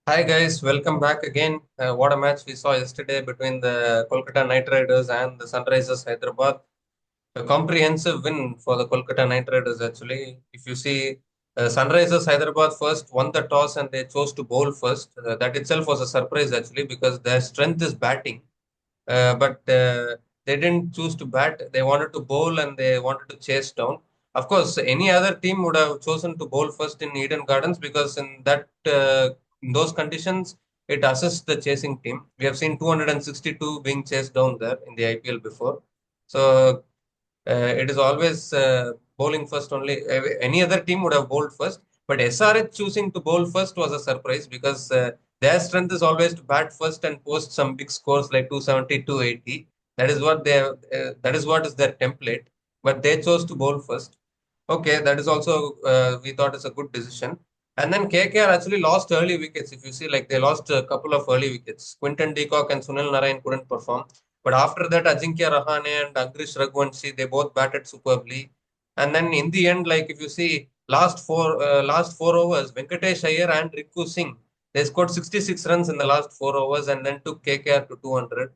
Hi guys, welcome back again. What a match we saw yesterday between the Kolkata Knight Riders and the Sunrisers Hyderabad. A comprehensive win for the Kolkata Knight Riders actually. If you see, Sunrisers Hyderabad first won the toss and they chose to bowl first. That itself was a surprise actually because their strength is batting. But they didn't choose to bat. They wanted to bowl and they wanted to chase down. Of course, any other team would have chosen to bowl first in Eden Gardens because in those conditions it assists the chasing team. We have seen 262 being chased down there in the IPL before. So it is always bowling first only. Any other team would have bowled first, but SRH choosing to bowl first was a surprise because their strength is always to bat first and post some big scores like 270, 280. That is what that is what is their template. But they chose to bowl first. Okay, that is also we thought is a good decision. And then KKR actually lost early wickets. If you see, like they lost a couple of early wickets. Quinton de Kock and Sunil Narayan couldn't perform. But after that, Ajinkya Rahane and Agrish Raghuvanshi, they both batted superbly. And then in the end, like if you see last four overs, Venkatesh Iyer and Rikku Singh, they scored 66 runs in the last 4 overs and then took KKR to 200.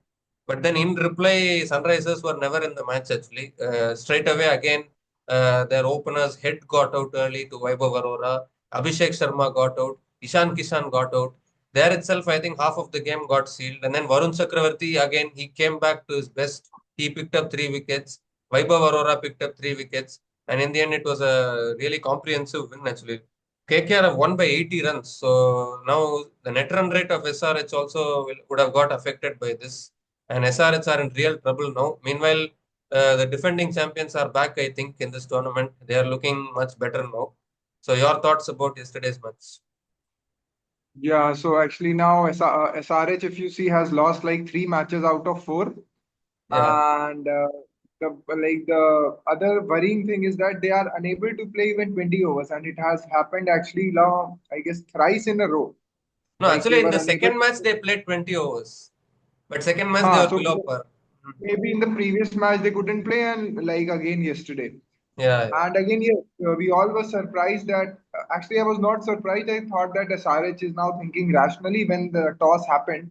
But then in reply, Sunrisers were never in the match actually. Straight away again, their openers head got out early to Vaibhav Arora. Abhishek Sharma got out. Ishan Kishan got out. There itself, I think half of the game got sealed. And then Varun Chakravarti, again, he came back to his best. He picked up 3 wickets. Vaibhav Arora picked up 3 wickets. And in the end, it was a really comprehensive win, actually. KKR have won by 80 runs. So now the net run rate of SRH also would have got affected by this. And SRH are in real trouble now. Meanwhile, the defending champions are back, I think, in this tournament. They are looking much better now. So, your thoughts about yesterday's match? Yeah, so actually now SRH, if you see, has lost like three matches out of four. Yeah. And the other worrying thing is that they are unable to play even 20 overs, and it has happened actually now, I guess, thrice in a row. No, Like they actually, in were the unable second match, to. they played 20 overs. But second match, they were So below par. Hmm. maybe in the previous match they couldn't play, and like again yesterday. Yeah, yeah. And again, yes, we all were surprised that actually I was not surprised. I thought that SRH is now thinking rationally when the toss happened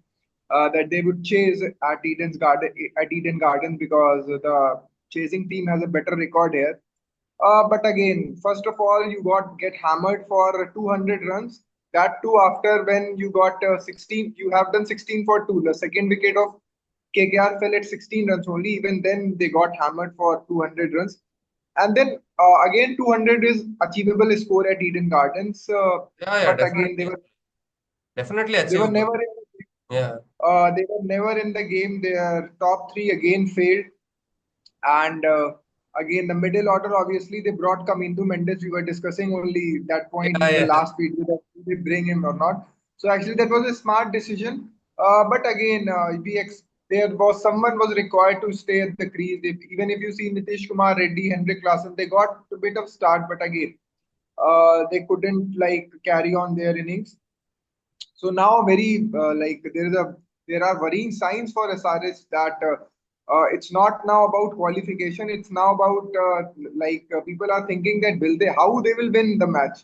that they would chase at Eden Gardens because the chasing team has a better record here. But again, first of all, you get hammered for 200 runs. That too after when you got 16, you have done 16 for two. The second wicket of KKR fell at 16 runs only. Even then, they got hammered for 200 runs. And then again, 200 is achievable score at Eden Gardens. Yeah, yeah, But again, definitely. Definitely they were achievable. never Yeah. in the game. Their top three again failed. And again, the middle order, obviously, they brought Kamindu Mendes. We were discussing only that point Yeah, in the yeah. last video that they bring him or not. So actually, that was a smart decision. But again, there was someone was required to stay at the crease. Even if you see Nitish Kumar Reddy, Henrik Larsson, they got a bit of start, but again, they couldn't like carry on their innings. So now, very there are worrying signs for SRS that it's not now about qualification. It's now about people are thinking that will they how they will win the match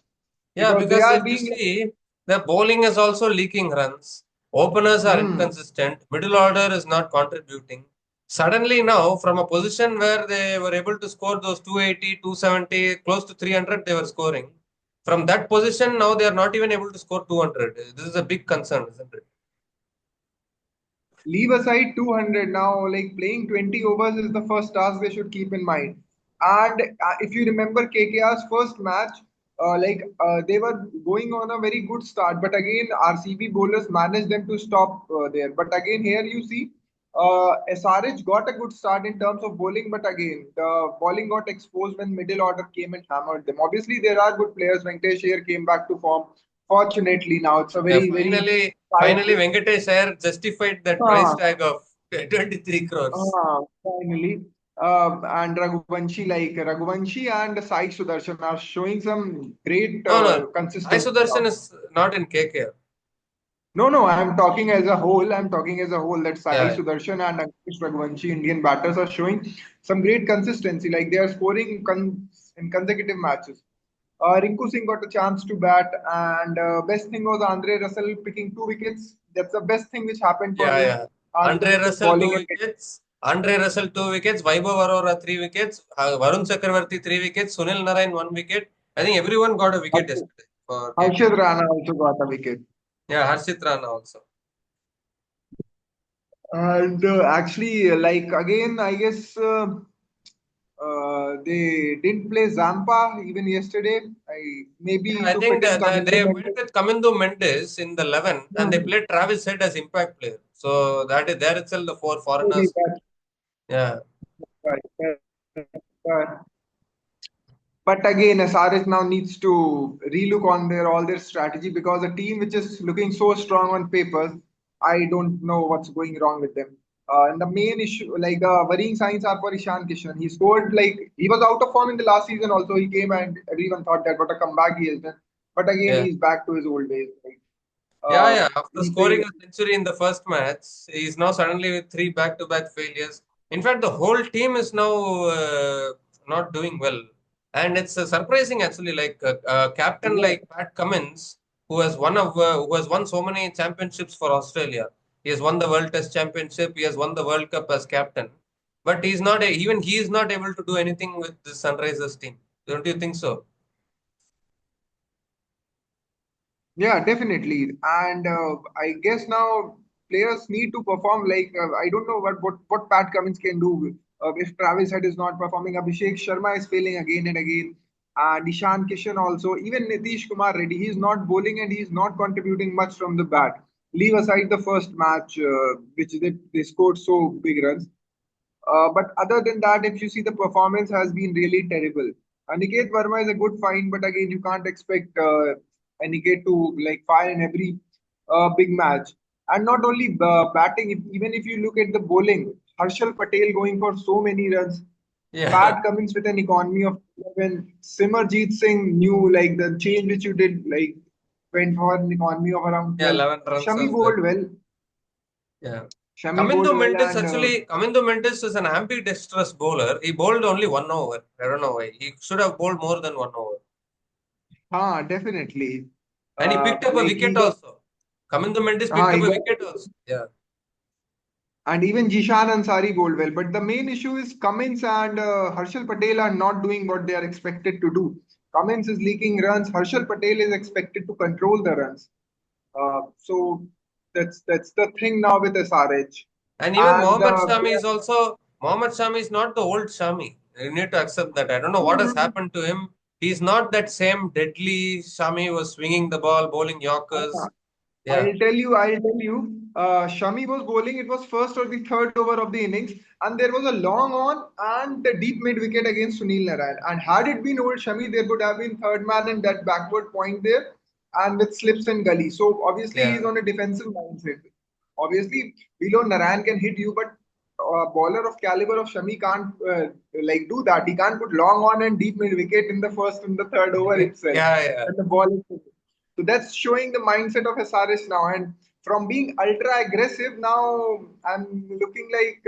Yeah, because they because are if you being see, the bowling is also leaking runs. Openers are hmm, inconsistent. Middle order is not contributing. Suddenly now, from a position where they were able to score those 280, 270, close to 300, they were scoring. From that position, now they are not even able to score 200. This is a big concern, isn't it? leave aside 200 now. Like playing 20 overs is the first task they should keep in mind. And if you remember KKR's first match, they were going on a very good start, but again RCB bowlers managed them to stop there. But again here you see SRH got a good start in terms of bowling, but again the bowling got exposed when middle order came and hammered them. Obviously there are good players. Venkatesh here came back to form. Fortunately now it's a Yeah, very finally, Venkatesh Iyer justified that price tight. tag of 23 crores. Finally, and Raghuvanshi and Sai Sudarshan are showing some great No, no, Sai consistency Sudarshan now. is not in KKR. No, I'm talking as a whole. I'm talking as a whole that Sai Yeah, Sudarshan and Ankush Raghuvanshi, Indian batters, are showing some great consistency. Like they are scoring in consecutive matches. Rinku Singh got a chance to bat, and best thing was Andre Russell picking 2 wickets. That's the best thing which happened for Yeah, him. yeah. Andre Andre Russell Russell bowling two and wickets. Andre Russell 2 wickets. Vaibhav Arora 3 wickets. Varun Chakravarti 3 wickets. Sunil Narayan 1 wicket. I think everyone got a wicket yesterday for Harshad KKR. Rana also got a wicket. Yeah, Harshit Rana also. And actually, like again, I guess they didn't play Zampa even yesterday. Yeah, Maybe I to think fit in they Kamindu went Mendes. with Kamindu Mendes in the 11 and they Hmm. played Travis Head as impact player. So that is there itself the four Maybe foreigners. that's Yeah, right. But again, SRH now needs to relook on their all their strategy because a team which is looking so strong on paper, I don't know what's going wrong with them. And the main issue, like the worrying signs, are for Ishan Kishan. He scored like he was out of form in the last season. Also, he came and everyone thought that what a comeback he has done. But again, yeah. he's back to his old ways. Like, Yeah, yeah. After he played. scoring a century in the first match, he's now suddenly with three back-to-back failures. In fact, the whole team is now not doing well, and it's surprising actually. Like a captain Yeah, like Pat Cummins, who has won so many championships for Australia. He has won the World Test Championship. He has won the World Cup as captain, but even he is not able to do anything with the Sunrisers team. Don't you think so? yeah, definitely. And I guess now players need to perform. Like I don't know what Pat Cummins can do if Travis Head is not performing. Abhishek Sharma is failing again and again. Nishan Kishan also. Even Nitish Kumar Reddy, he's not bowling and he's not contributing much from the bat. Leave aside the first match, which they scored so big runs. But other than that, if you see the performance has been really terrible. Aniket Verma is a good find, but again, you can't expect Aniket to like fire in every big match. And not only batting, even if you look at the bowling, Harshal Patel going for so many runs, Yeah, Pat Cummins with an economy of 11, Simarjeet Singh knew like the change which you did, like went for an economy of around yeah. 12. 11 runs Shami was there. bowled well. Yeah. Shami bowled well, and Kamindo Mendes is an ambidextrous bowler. He bowled only 1 over. I don't know why. He should have bowled more than 1 over. definitely. And he picked up a Like wicket also. Kamindo Mendes picked up he a got, wicket also. Yeah. and even Jishan Ansari bowled well. But the main issue is Cummins and Harshal Patel are not doing what they are expected to do. Cummins is leaking runs. Harshal Patel is expected to control the runs. So that's the thing now with SRH. And even And Mohammad Shami is not the old Shami. You need to accept that. I don't know what has happened to him. He's not that same deadly Shami who was swinging the ball, bowling uh, Yorkers. Yeah. I'll tell you. Shami was bowling. It was first or the third over of the innings, and there was a long on and the deep mid wicket against Sunil Narayan. And had it been old Shami, there would have been third man in that backward point there, and with slips and gully. So obviously he's Yeah. on a defensive mindset. Obviously, below Narayan can hit you, but a bowler of caliber of Shami can't like do that. He can't put long on and deep mid wicket in the first and the third over itself. Yeah, yeah. And the ball is so that's showing the mindset of SRS now. And from being ultra aggressive, now I'm looking like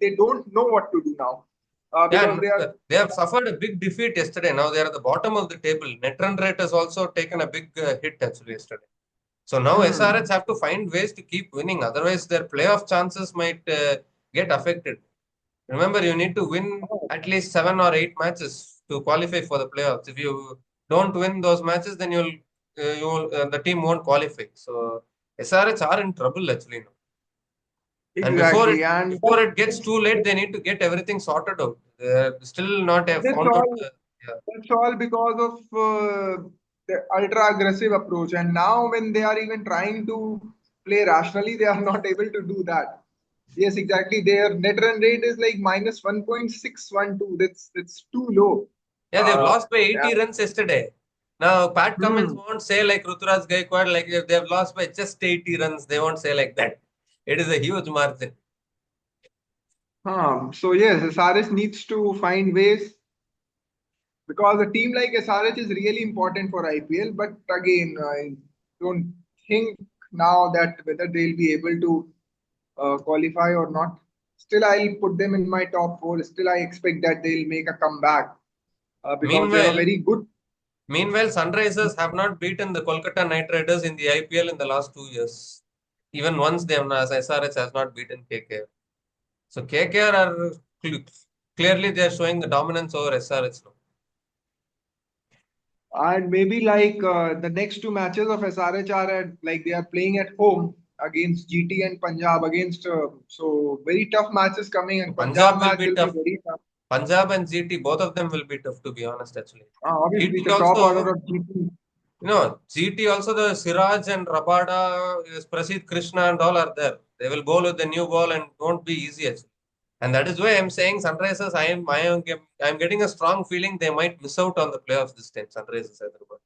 they don't know what to do now Yeah, because and they are. they have suffered a big defeat yesterday. Now they are at the bottom of the table. Net run rate has also taken a big hit actually yesterday. So now SRH Hmm. have to find ways to keep winning. Otherwise, their playoff chances might get affected. Remember, you need to win Oh, at least 7 or 8 matches to qualify for the playoffs. If you don't win those matches, then the team won't qualify. So SRH are in trouble actually now. And exactly, and before it gets too late, they need to get everything sorted out. They're still not have that's found out all. the yeah. That's all because of the ultra aggressive approach. And now, when they are even trying to play rationally, they are not able to do that. Yes, exactly. Their net run rate is like minus 1.612. That's too low. Yeah, they've lost by Yeah. 80 runs yesterday. Now, Pat Cummins Hmm. won't say like Ruturaj Gaikwad, like if they've lost by just 80 runs, they won't say like that. It is a huge margin. So yes, SRH needs to find ways because a team like SRH is really important for IPL. But again, I don't think now that whether they'll be able to qualify or not. Still, I'll put them in my top four. Still, I expect that they'll make a comeback because they have a Meanwhile, very good. Meanwhile, Sunrisers have not beaten the Kolkata Knight Riders in the IPL in the last 2 years. Even once they have, as SRH has not beaten KKR. So KKR are clearly they are showing the dominance over SRH now. And maybe like the next two matches of SRH are at, like they are playing at home against GT and Punjab against so very tough matches coming, So and Punjab Punjab will match be will be tough. very tough. Punjab and GT, both of them will be tough to be honest. Actually, Obviously, GT the top order also, of GT. GT also the Siraj and Rabada, Prasidh Krishna and all are there. They will bowl with the new ball and won't be easy actually. And that is why I'm saying Sunrisers. I'm getting a strong feeling they might miss out on the playoffs this time. Sunrisers Hyderabad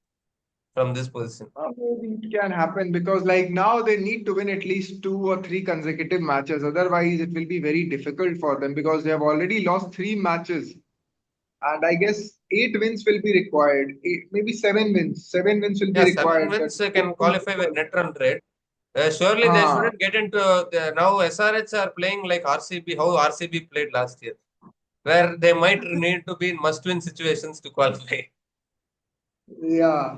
from this position. Maybe it can happen because like now they need to win at least two or three consecutive matches. Otherwise, it will be very difficult for them because they have already lost three matches. And I guess 8 wins will be required. Maybe 7 wins. 7 wins will be Yeah, seven required. That wins can qualify with net run rate. Surely they Ah, shouldn't get into now. SRH are playing like RCB, how RCB played last year, where they might need to be in must-win situations to qualify. yeah.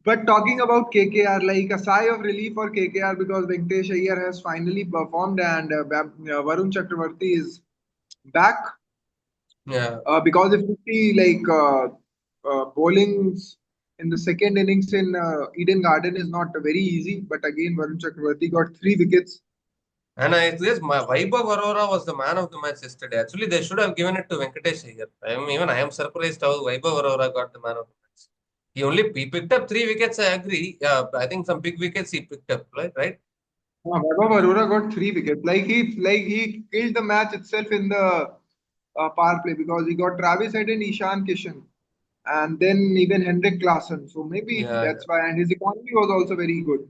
But talking about KKR, like a sigh of relief for KKR because Venkatesh Iyer has finally performed and Varun Chakravarti is back. Yeah, Because if you see like bowlings in the second innings in Eden Garden is not very easy. But again, Varun Chakravarti got 3 wickets. and I guess my Vaibhav Arora was the man of the match yesterday. Actually, they should have given it to Venkatesh Iyer. I am surprised how Vaibhav Arora got the man of the match. He picked up 3 wickets. I agree. Yeah, I think some big wickets he picked up. Right? Vaibhav Arora got 3 wickets. Like he killed the match itself in the power play because he got Travis Head and Ishan Kishan, and then even Henrik Klassen. So maybe Yeah, yeah. that's why. And his economy was also very good,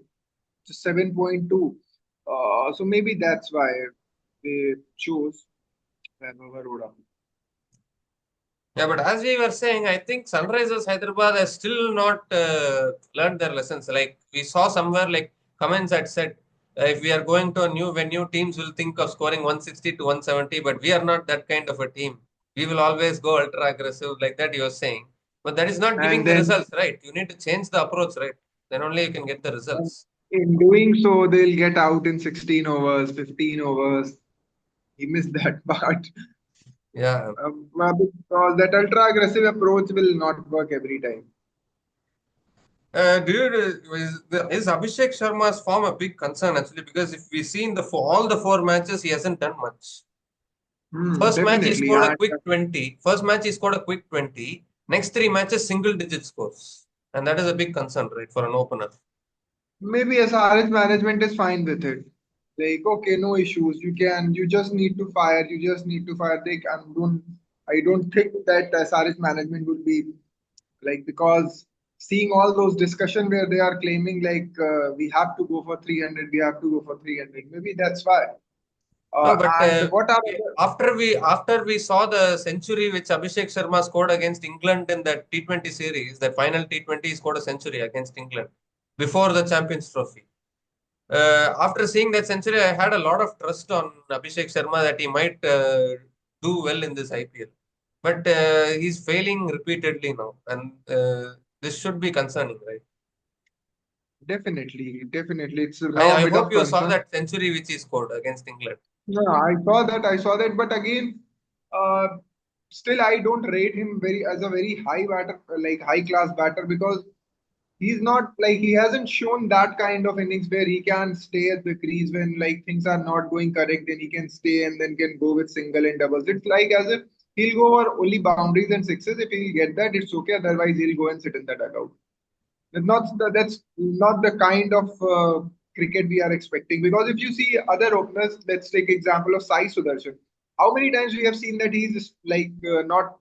just 7.2. So maybe that's why they chose Vaibhav Arora. Yeah, but as we were saying, I think Sunrisers Hyderabad has still not learned their lessons. Like we saw somewhere, like comments had said, if we are going to a new venue, teams will think of scoring 160 to 170, but we are not that kind of a team. We will always go ultra aggressive, like that you were saying. But that is not giving And the then results, right? You need to change the approach, right? Then only you can get the results. in doing so, they'll get out in 16 overs, 15 overs. He missed that part. Yeah. Because that ultra aggressive approach will not work every time. Is Abhishek Sharma's form a big concern actually? Because if we see in all the four matches, he hasn't done much. First match he Definitely. scored a And quick 20. First match he scored a quick 20. Next three matches single digit scores. And that is a big concern, right, for an opener. maybe SRH management is fine with it. Like, okay, no issues. You just need to fire. You just need to fire. I don't think that SRH management would be like, because seeing all those discussion where they are claiming like we have to go for 300, we have to go for 300. Maybe that's why. No, but And what are after we saw the century which Abhishek Sharma scored against England in that T20 series, that final T20, he scored a century against England before the Champions Trophy. After seeing that century, I had a lot of trust on Abhishek Sharma that he might do well in this IPL. But he's failing repeatedly now, and this should be concerning, right? definitely, it's I, now a I bit hope of you saw concern. that century which he scored against England. Yeah, I saw that, but again, uh, still I don't rate him very as a very high batter, like high class batter, because he's not like he hasn't shown that kind of innings where he can stay at the crease when like things are not going correct, then he can stay and then can go with single and doubles. It's like as if he'll go over only boundaries and sixes. If he'll get that, it's okay. Otherwise, he'll go and sit in the dugout. That's not the kind of cricket we are expecting. Because if you see other openers, let's take example of Sai Sudarshan. How many times we have seen that he's like not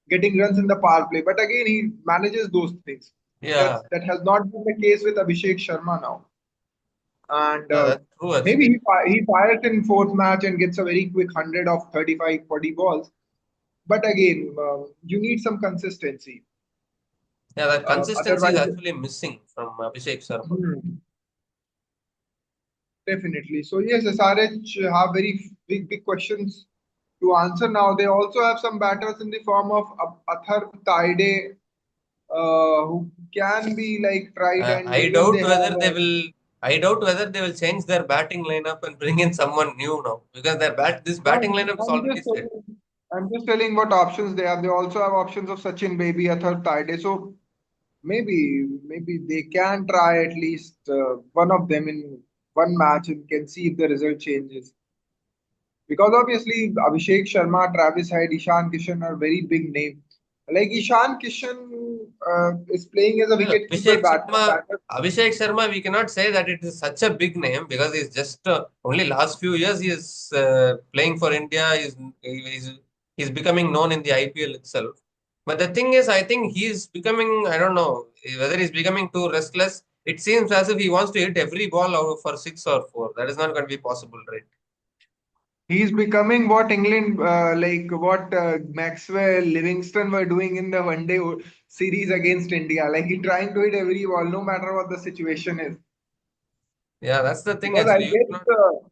getting runs in the power play, but again he manages those things. Yeah, That has not been the case with Abhishek Sharma now. And yeah, that's true maybe actually. he fires in fourth match and gets a very quick 100 of 35, 40 balls. But again, you need some consistency. Yeah, that consistency is Otherwise, actually missing from Abhishek Sharma. hmm, definitely. So yes, SRH have very big questions to answer now. They also have some batters in the form of Athar Taide who can be like tried, and I even they doubt have whether they will. I doubt whether they will change their batting lineup and bring in someone new now because this no, batting lineup is I'm already just set. telling, I'm just telling what options they have. They also have options of Sachin Baby, Athar Tide. So maybe they can try at least one of them in one match and can see if the result changes. Because obviously Abhishek Sharma, Travis Hyde, Ishan Kishan are very big name. Like Ishan Kishan is playing as a No, no, wicket-keeper batter. Abhishek Sharma, we cannot say that it is such a big name because he's just only last few years he is playing for India. He's becoming known in the IPL itself. But the thing is, I think he's becoming, I don't know whether he's becoming too restless. It seems as if he wants to hit every ball out for six or four. That is not going to be possible, right? He's becoming what England, like what Maxwell, Livingston were doing in the one day series against India. Like he trying to hit every ball, no matter what the situation is. Yeah, that's the thing Because I actually. You guess cannot.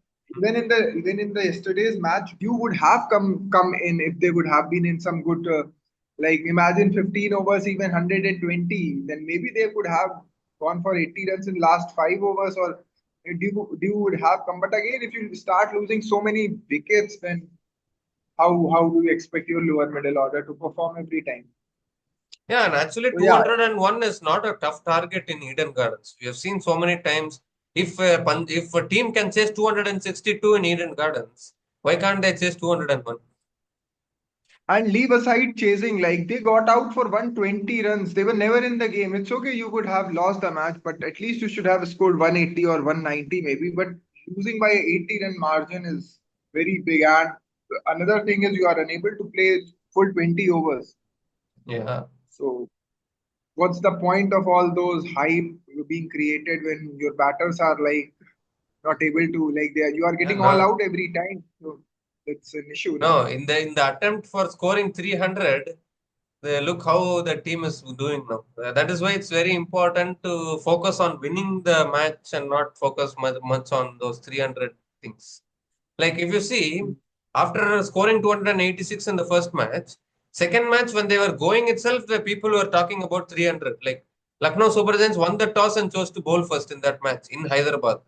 even in the yesterday's match, you would have come in if they would have been in some good like imagine 15 overs, even 120, then maybe they could have gone for 80 runs in last 5 overs, or you would have come. But again, if you start losing so many wickets, then how do you expect your lower middle order to perform every time? Yeah, and actually So yeah, 201 is not a tough target in Eden Gardens. We have seen so many times if a team can chase 262 in Eden Gardens, why can't they chase 201? and leave aside chasing, like they got out for 120 runs. They were never in the game. It's okay, you could have lost the match, but at least you should have scored 180 or 190 maybe. But losing by 80-run margin is very big. And another thing is you are unable to play full 20 overs. Yeah. So what's the point of all those hype being created when your batters are like not able to, like they are, you are Yeah, getting all no. out every time. So it's an issue, na? No, in the attempt for scoring 300, look how the team is doing now. That is why it's very important to focus on winning the match and not focus much on those 300 things. Like if you see, after scoring 286 in the first match, second match when they were going itself, the people were talking about 300. Like Lucknow Super Giants won the toss and chose to bowl first in that match in Hyderabad.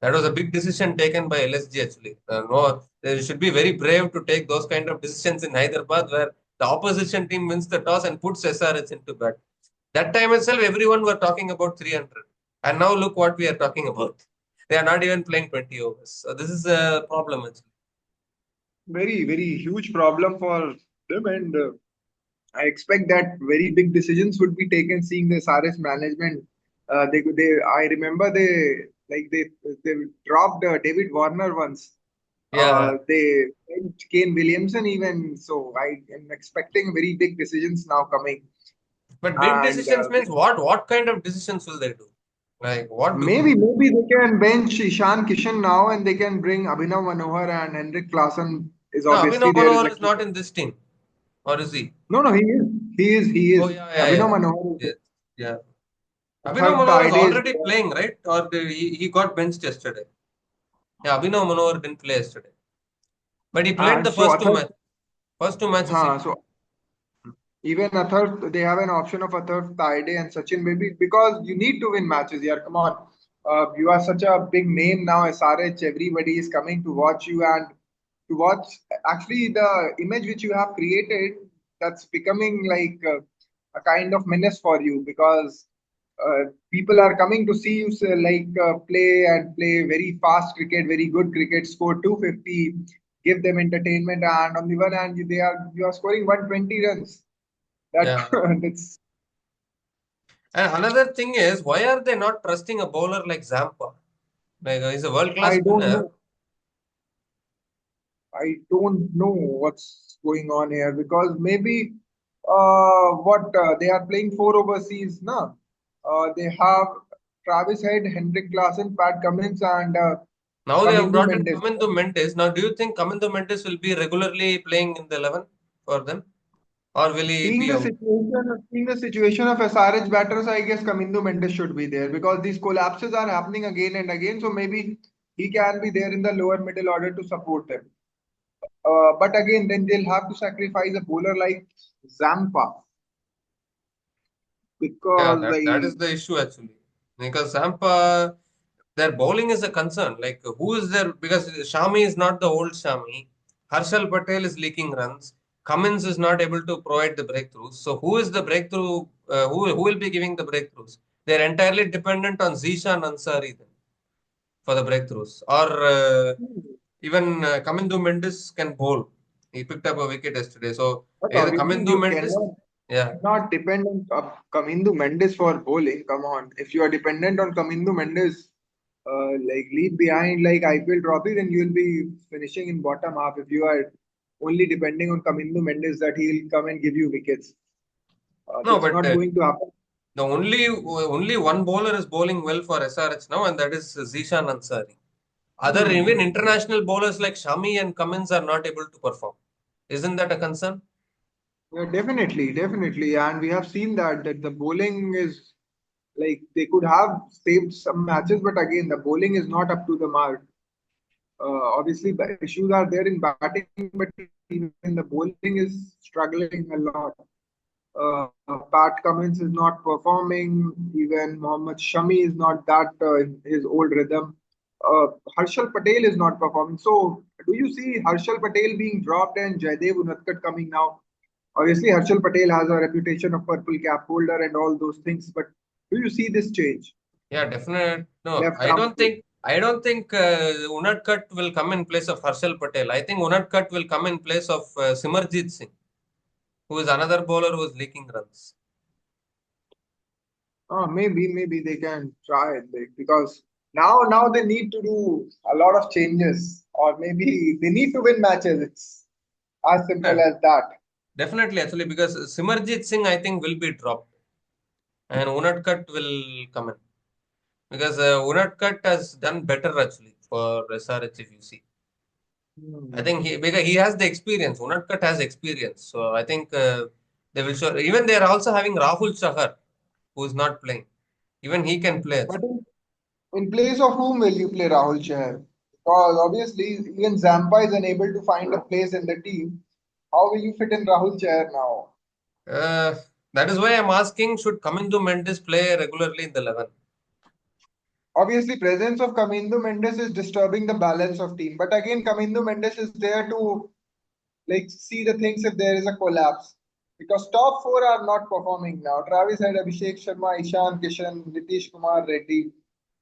That was a big decision taken by LSG actually. No, they should be very brave to take those kind of decisions in Hyderabad where the opposition team wins the toss and puts SRH into bat. That time itself, everyone were talking about 300. And now look what we are talking about. They are not even playing 20 overs. So this is a problem actually. Very, very huge problem for them. And I expect that very big decisions would be taken. Seeing the SRS management, I remember they dropped David Warner once. Yeah. They benched Kane Williamson even. So I am expecting very big decisions now coming. But big And decisions means what kind of decisions will they do? Like what do maybe they can bench Ishan Kishan now, and they can bring Abhinav Manohar, and Henrik Klassen is No, obviously Abhinav there as Manohar a is key. not in this team. Or is he? No, no, he is. He is. He Oh is. yeah, yeah, Abhinav yeah. Manohar is there. Yes. Yeah. Abhinav Third Manohar is Tide is already there. playing, right? Or he got benched yesterday. Yeah, Abhinav Manohar didn't play yesterday. But he played And the so first two Athar, matches. First two matches he played. so even Athar, they have an option of Athar Tide and Sachin maybe, because you need to win matches. Yeah, come on. You are such a big name now, SRH. Everybody is coming to watch you, and to watch actually the image which you have created, that's becoming like a kind of menace for you, because people are coming to see you play and play very fast cricket, very good cricket, score 250, give them entertainment, and on the one hand you are scoring 120 runs. That Yeah. that's And another thing is, why are they not trusting a bowler like Zampa? Like he's a world class I don't spinner. know. I don't know what's going on here, because maybe what they are playing four overseas now. They have Travis Head, Henrik Klassen, Pat Cummins, and Now they have Kamindu brought in Mendes. Kamindu Mendes. Now, do you think Kamindu Mendes will be regularly playing in the 11 for them? Or will he Seeing be the out? situation, seeing the situation of SRH batters, I guess Kamindu Mendes should be there, because these collapses are happening again and again. So maybe he can be there in the lower middle order to support them. But again, then they'll have to sacrifice a bowler like Zampa. Yeah, because that is the issue actually. Because Sampa, their bowling is a concern. Like who is there? Because Shami is not the old Shami. Harshal Patel is leaking runs. Cummins is not able to provide the breakthroughs. So who is the breakthrough? Who will be giving the breakthroughs? They're entirely dependent on Zishan Ansari then for the breakthroughs. Or even Kamindu Mendes can bowl. He picked up a wicket yesterday. So but either obviously Kamindu you Mendes, cannot yeah. not dependent on Kamindu Mendes for bowling. Come on, if you are dependent on Kamindu Mendes, like lead behind like IPL trophy, then you will be finishing in bottom half. If you are only depending on Kamindu Mendes that he'll come and give you wickets, No, that's but not going to happen. the only one bowler is bowling well for SRH now, and that is Zishan Ansari. Other even Hmm. international bowlers like Shami and Cummins are not able to perform. Isn't that a concern? Yeah, definitely, definitely, and we have seen that the bowling is like they could have saved some matches, but again the bowling is not up to the mark. Obviously, the issues are there in batting, but even the bowling is struggling a lot. Pat Cummins is not performing. Even Mohammad Shami is not that in his old rhythm. Harshal Patel is not performing. So, do you see Harshal Patel being dropped and Jaidev Unadkat coming now? Obviously, Harshal Patel has a reputation of purple cap holder and all those things, but do you see this change? Yeah, definitely. No, Left I arm don't think. I don't think Unadkat will come in place of Harshal Patel. I think Unadkat will come in place of Simarjit Singh, who is another bowler who is leaking runs. Maybe they can try it because now they need to do a lot of changes, or maybe they need to win matches. It's as simple Yeah, as that. definitely, actually, because Simarjit Singh, I think, will be dropped and Unadkat will come in. Because Unadkat has done better actually for SRH if you see. I Hmm. think because he has the experience. Unadkat has experience, so I think they will show. Even they are also having Rahul Chahar, who is not playing. Even he can play But actually. in place of whom will you play Rahul Chahar? Because obviously even Zampa is unable to find a place in the team. How will you fit in Rahul Chahar now? Uh, that is why I'm asking: should Kamindu Mendes play regularly in the 11? Obviously, presence of Kamindu Mendes is disturbing the balance of team. But again, Kamindu Mendes is there to like see the things if there is a collapse. Because top four are not performing now. Travis had Abhishek Sharma, Ishan Kishan, Nitish Kumar Reddy.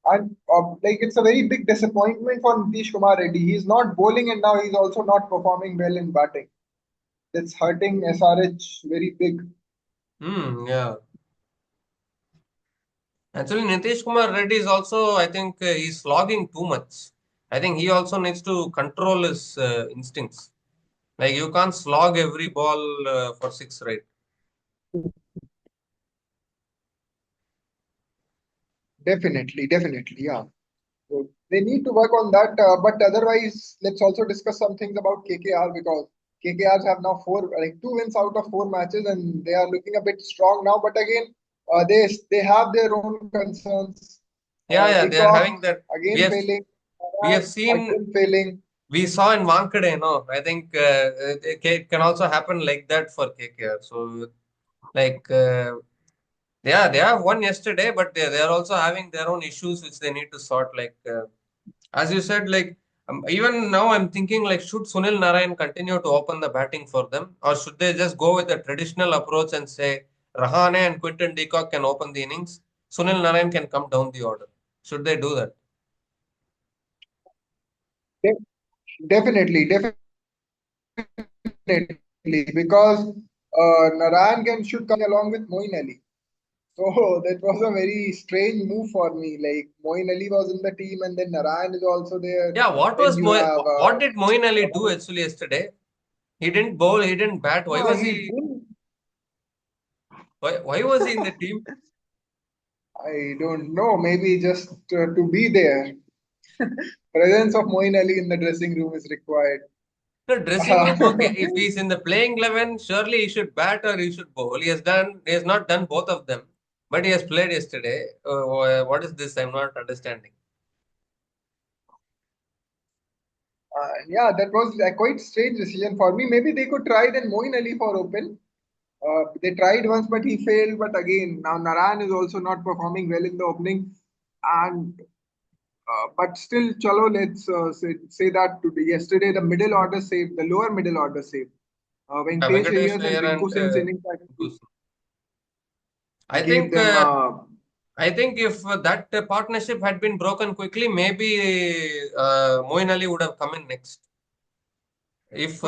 And like it's a very big disappointment for Nitish Kumar Reddy. He's not bowling and now he's also not performing well in batting. That's hurting SRH very big. Yeah. Actually, Nitish Kumar Reddy is also, I think, he's slogging too much. I think he also needs to control his instincts. Like you can't slog every ball for six, right? Definitely, definitely, yeah. So they need to work on that. But otherwise, let's also discuss some things about KKR because KKRs have now two wins out of four matches, and they are looking a bit strong now. But again, they have their own concerns. Yeah, yeah, they are Decock having that. We again have failing, we have Moran seen again failing. we saw in Wankhede, no. I think it can also happen like that for KKR. So like yeah, they have won yesterday, but they are also having their own issues which they need to sort. Like as you said, like even now I'm thinking like should Sunil Narayan continue to open the batting for them, or should they just go with the traditional approach and say Rahane and Quinton de Kock can open the innings, Sunil Narayan can come down the order. Should they do that? De- definitely, because Naran can should come along with Moeen Ali. So that was a very strange move for me. Like Moeen Ali was in the team, and then Narayan is also there. Yeah, Then you have What did Moeen Ali do actually yesterday? He didn't bowl, he didn't bat. he didn't. Why was he in the team? I don't know. Maybe just to be there. Presence of Moeen Ali in the dressing room is required. The dressing room, okay. If he's in the playing 11, surely he should bat or he should bowl. He has not done both of them, but he has played yesterday. What is this? I'm not understanding. Yeah, that was a quite strange decision for me. Maybe they could try then Moeen Ali for open. They tried once, but he failed. But again, now Naran is also not performing well in the opening, and but still, chalo, let's say that today, yesterday the middle order saved, the lower middle order saved. Yeah, Venkatesh Venkatesh Ayers and Iyer and Rinku Singh's innings actually Gus. I gave think them. if that partnership had been broken quickly, maybe Moeen Ali would have come in next. If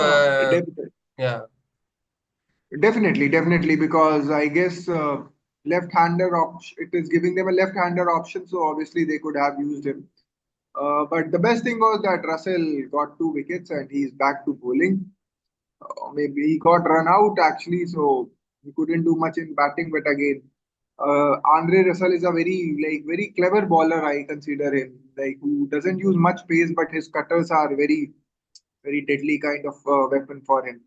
yeah, Definitely, because I guess left-hander option, it is giving them a left-hander option, so obviously they could have used him. But the best thing was that Russell got 2 wickets and he's back to bowling. Maybe he got run out actually, so he couldn't do much in batting. But again, Andre Russell is a very clever bowler. I consider him like who doesn't use much pace, but his cutters are very deadly kind of weapon for him.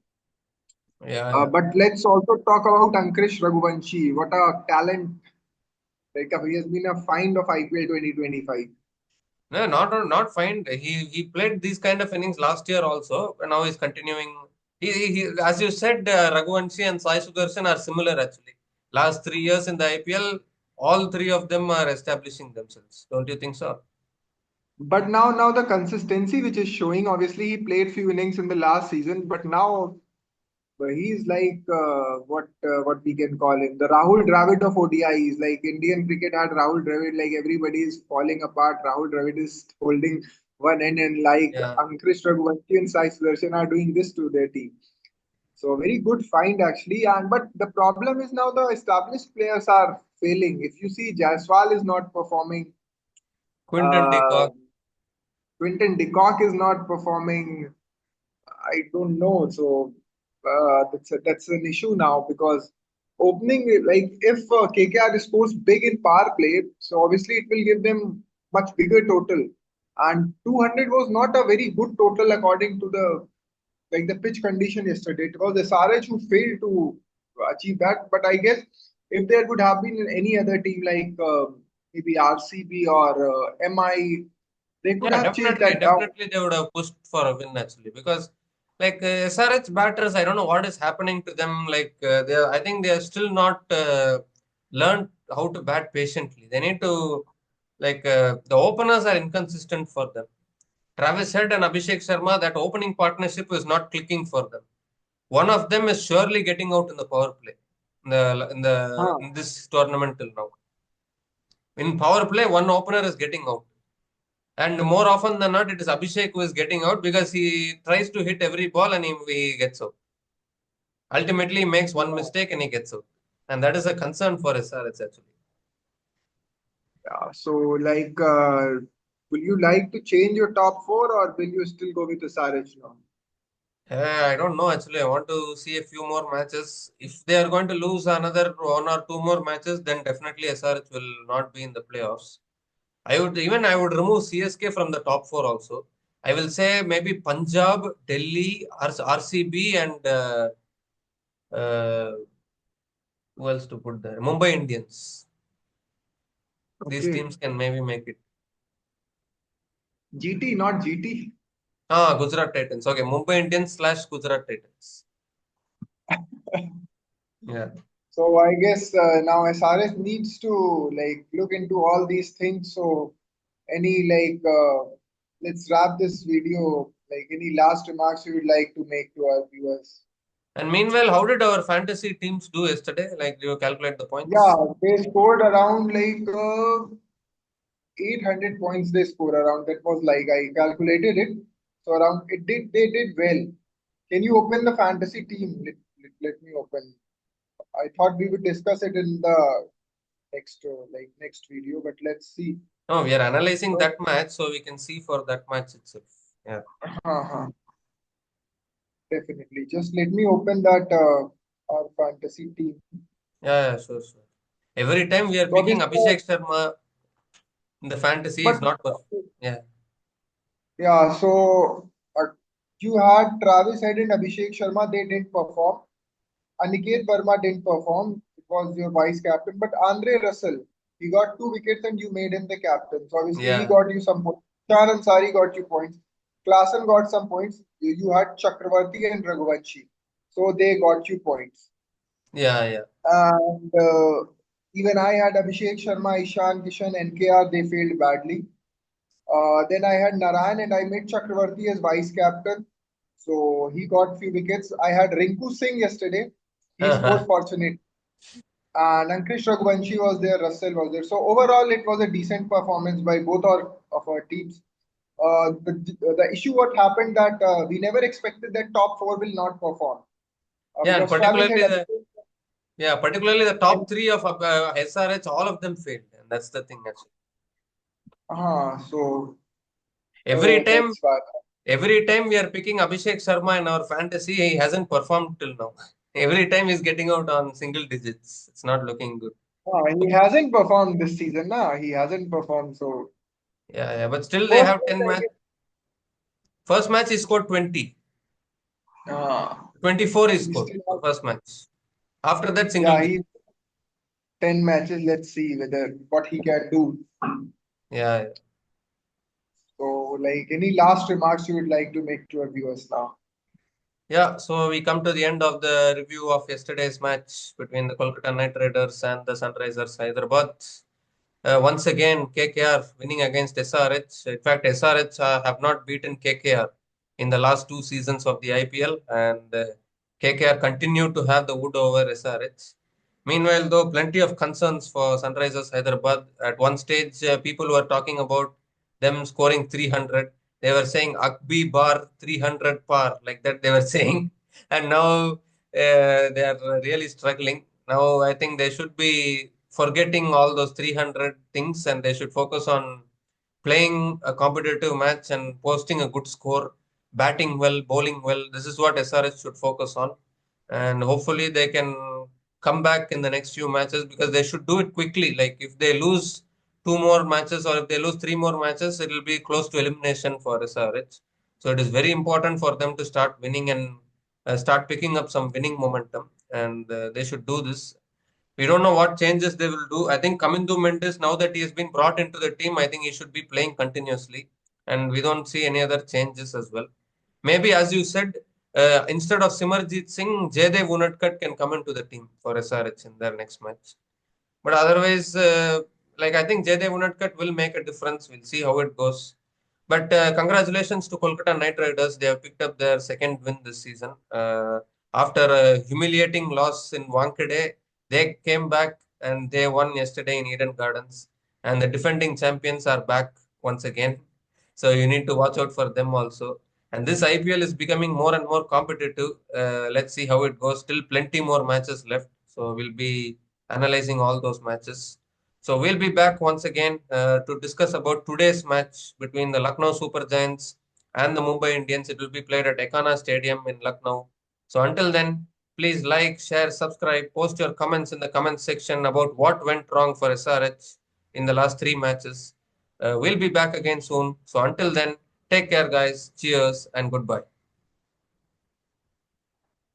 yeah. But let's also talk about Ankrish Raghuvanshi. What a talent! Like he has been a find of IPL 2025. No, not fine. He played these kind of innings last year also, and now he's continuing. As you said, Raghuvanshi and Sai Sudarshan are similar actually. Last 3 years in the IPL, all three of them are establishing themselves. Don't you think so? But now the consistency which is showing. Obviously, he played few innings in the last season, but now he's like what we can call him, the Rahul Dravid of ODIs. Like Indian cricket had Rahul Dravid, like everybody is falling apart. Rahul Dravid is holding one end, and like Yeah, Ankush Raghuvanshi and Sai Sudarshan are doing this to their team. So a very good find actually. And but the problem is now the established players are failing. If you see, Jaiswal is not performing. Quinton de Uh, Kock. Quinton de Kock is not performing. I don't know. So that's an issue now because opening like if KKR scores big in power play, so obviously it will give them much bigger total. And 200 was not a very good total according to the pitch condition yesterday. It was SRH who failed to achieve that. But I guess if there would have been any other team like maybe RCB or MI, they could Yeah, have chased definitely, that down. definitely they would have pushed for a win actually because like SRH batters, I don't know what is happening to them. Like I think they are still not learned how to bat patiently. They need to the openers are inconsistent for them. Travis Head and Abhishek Sharma, that opening partnership is not clicking for them. One of them is surely getting out in the power play in this tournament till now. In power play, one opener is getting out. And more often than not, it is Abhishek who is getting out because he tries to hit every ball and he gets out. Ultimately, he makes one Yeah. mistake and he gets out. And that is a concern for SRH actually. Yeah, so will you like to change your top four or will you still go with the SRH now? I don't know actually. I want to see a few more matches. If they are going to lose another one or two more matches, then definitely SRH will not be in the playoffs. I would remove CSK from the top four also. I will say maybe Punjab, Delhi, RCB, and uh, who else to put there? Mumbai Indians. These Okay. teams can maybe make it. GT, not GT. Gujarat Titans. Okay, Mumbai Indians slash Gujarat Titans. Yeah. So I guess now SRH needs to like look into all these things. So any let's wrap this video. Like any last remarks you would like to make to our viewers? And meanwhile, how did our fantasy teams do yesterday? Like, do you calculate the Yeah, points? they scored around 800 points they score around. That was like I calculated it. So around it did they did well. Can you open the fantasy team? Let me open. I thought we would discuss it in the next video, but let's see. No, we are analyzing First, that match so we can see for that match itself. Yeah. uh definitely. Just let me open that our fantasy team. Yeah, yeah, sure, sure. Every time we are So picking this Abhishek Sharma in the fantasy but is not perfect. Yeah. yeah, so you had Travis Head and Abhishek Sharma, they didn't perform. Aniket Verma didn't perform. It was your vice captain. But Andre Russell, he got 2 wickets and you made him the captain. So obviously he Yeah. got you some points. Shan Ansari got you points. Klassen got some points. You had Chakravarti and Raghuvanshi. So they got you points. Yeah, yeah. And even I had Abhishek Sharma, Ishan Kishan, NKR, they failed badly. Then I had Narayan and I made Chakravarti as vice captain. So he got few wickets. I had Rinku Singh yesterday. He scored fortunate. And Ankush Raghuvanshi was there, Russell was there. So overall, it was a decent performance by both of our teams. The issue what happened that we never expected that top four will not perform Yeah, and because Travis had particularly the Abhishek yeah, particularly the and top three of SRH, all of them failed, and that's the thing actually. so Every time, that's why. every time we are picking Abhishek Sharma in our fantasy, he hasn't performed till now. Every time he's getting out on single digits. It's not looking good. He hasn't performed this season. He hasn't performed. So Yeah, yeah, but still they first have match 10 I match. guess. First match he scored 20. Uh, 24 he he scored still the has, first match. After that, single yeah, digit. he 10 matches. Let's see whether what he can do. Yeah, yeah. So, like, any last remarks you would like to make to our viewers now? Yeah, so we come to the end of the review of yesterday's match between the Kolkata Knight Riders and the Sunrisers Hyderabad. Once again, KKR winning against SRH. In fact, SRH have not beaten KKR in the last two seasons of the IPL, and KKR continue to have the wood over SRH. Meanwhile, though, plenty of concerns for Sunrisers Hyderabad. At one stage, people were talking about them scoring 300. They were saying Akbi bar 300 par, like that they were saying. And now they are really struggling. Now I think they should be forgetting all those 300 things and they should focus on playing a competitive match and posting a good score, batting well, bowling well. This is what SRH should focus on. And hopefully they can come back in the next few matches because they should do it quickly. Like if they lose two more matches or if they lose three more matches, it will be close to elimination for SRH. So it is very important for them to start winning and start picking up some winning momentum. And they should do this. We don't know what changes they will do. I think Kamindu Mendes, now that he has been brought into the team, I think he should be playing continuously. And we don't see any other changes as well. Maybe, as you said, instead of Simarjeet Singh, Jaydev Unadkat can come into the team for SRH in their next match. But otherwise, like I think Jaydev Unadkat will make a difference. We'll see how it goes. But congratulations to Kolkata Knight Riders. They have picked up their second win this season. After a humiliating loss in Wankhede, they came back and they won yesterday in Eden Gardens. And the defending champions are back once again. So you need to watch out for them also. And this IPL is becoming more and more competitive. Let's see how it goes. Still plenty more matches left. So we'll be analyzing all those matches. So we'll be back once again to discuss about today's match between the Lucknow Super Giants and the Mumbai Indians. It will be played at Ekana Stadium in Lucknow. So until then, please like, share, subscribe, post your comments in the comment section about what went wrong for SRH in the last three matches. We'll be back again soon. So until then, take care, guys. Cheers and goodbye.